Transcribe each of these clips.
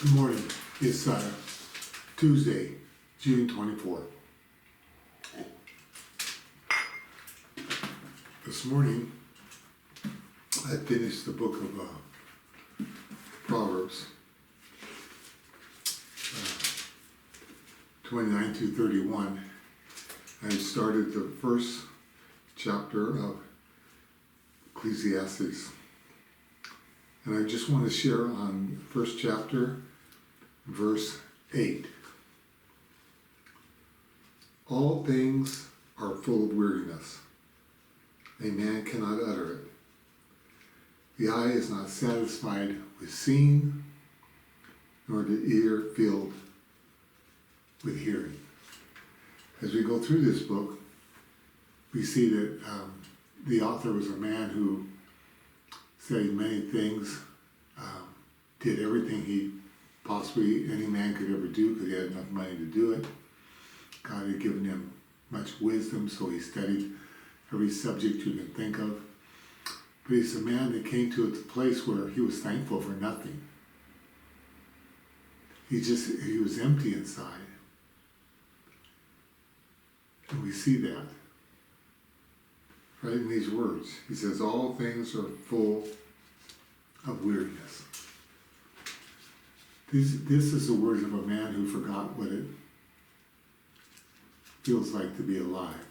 Good morning. It's Tuesday, June 24th. This morning, I finished the book of Proverbs, 29 to 31. I started the first chapter of Ecclesiastes. And I just want to share on the first chapter, verse 8. All things are full of weariness. A man cannot utter it. The eye is not satisfied with seeing, nor the ear filled with hearing. As we go through this book, we see that the author was a man who said many things, did everything he possibly any man could ever do because he had enough money to do it. God had given him much wisdom, so he studied every subject you can think of. But he's a man that came to a place where he was thankful for nothing. He was empty inside. And we see that right in these words. He says, all things are full of weariness. This is the words of a man who forgot what it feels like to be alive.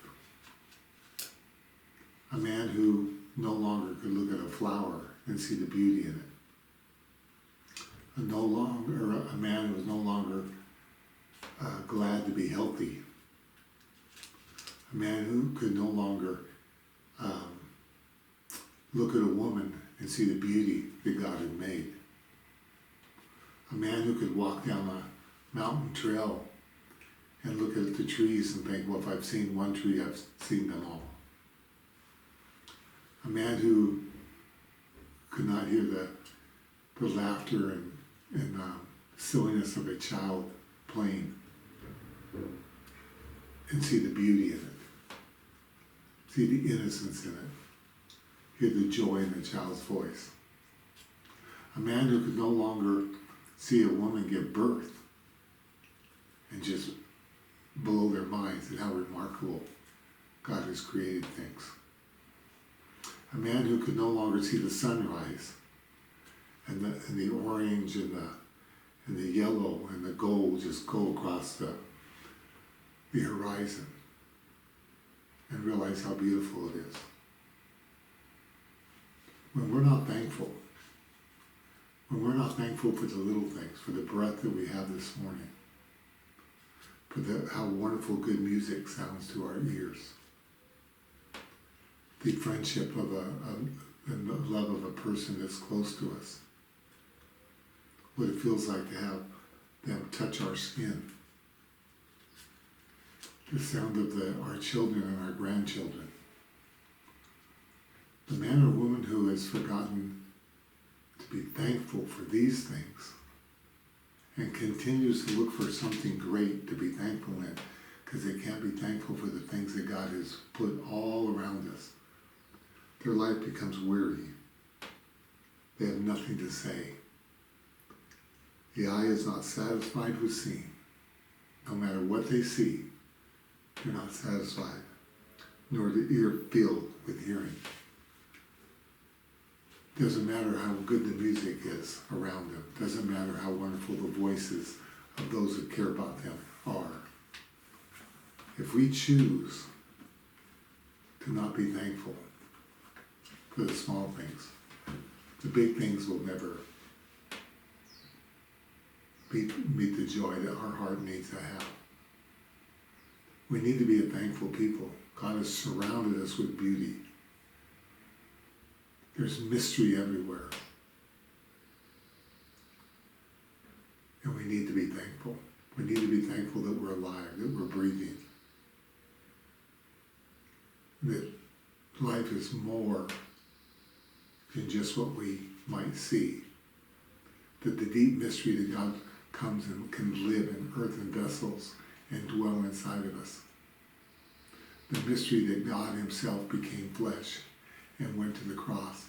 A man who no longer could look at a flower and see the beauty in it. A man who was no longer glad to be healthy. A man who could no longer look at a woman and see the beauty that God had made. A man who could walk down a mountain trail and look at the trees and think, well, if I've seen one tree, I've seen them all. A man who could not hear the laughter and silliness of a child playing and see the beauty in it. See the innocence in it. Hear the joy in the child's voice. A man who could no longer see a woman give birth and just blow their minds at how remarkable God has created things. A man who could no longer see the sunrise and the orange and the yellow and the gold just go across the horizon and realize how beautiful it is. When we're not thankful for the little things, for the breath that we have this morning, for how wonderful good music sounds to our ears, the friendship and the love of a person that's close to us, what it feels like to have them touch our skin, the sound of our children and our grandchildren. The man or woman who has forgotten to be thankful for these things and continues to look for something great to be thankful in because they can't be thankful for the things that God has put all around us. Their life becomes weary. They have nothing to say. The eye is not satisfied with seeing. No matter what they see, they're not satisfied, nor the ear filled with hearing. Doesn't matter how good the music is around them. Doesn't matter how wonderful the voices of those who care about them are. If we choose to not be thankful for the small things, the big things will never meet the joy that our heart needs to have. We need to be a thankful people. God has surrounded us with beauty. There's mystery everywhere. And we need to be thankful. We need to be thankful that we're alive, that we're breathing. That life is more than just what we might see. That the deep mystery that God comes and can live in earthen vessels and dwell inside of us. The mystery that God himself became flesh and went to the cross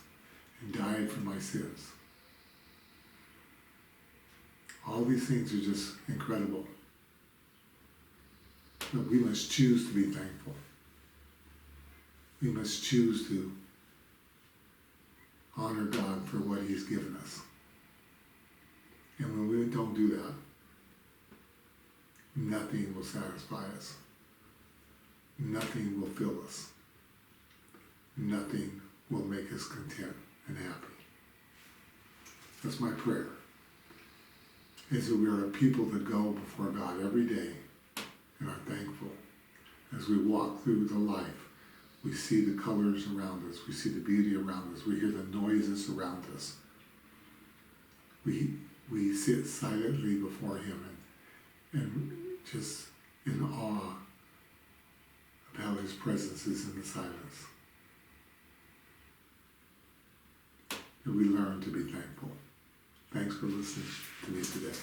and died for my sins. All these things are just incredible. But we must choose to be thankful. We must choose to honor God for what He's given us. And when we don't do that, nothing will satisfy us. Nothing will fill us. Nothing will make us content and happy. That's my prayer. Is that we are a people that go before God every day and are thankful. As we walk through the life, we see the colors around us. We see the beauty around us. We hear the noises around us. We sit silently before Him and just in awe of how His presence is in the silence. And we learn to be thankful. Thanks for listening to me today.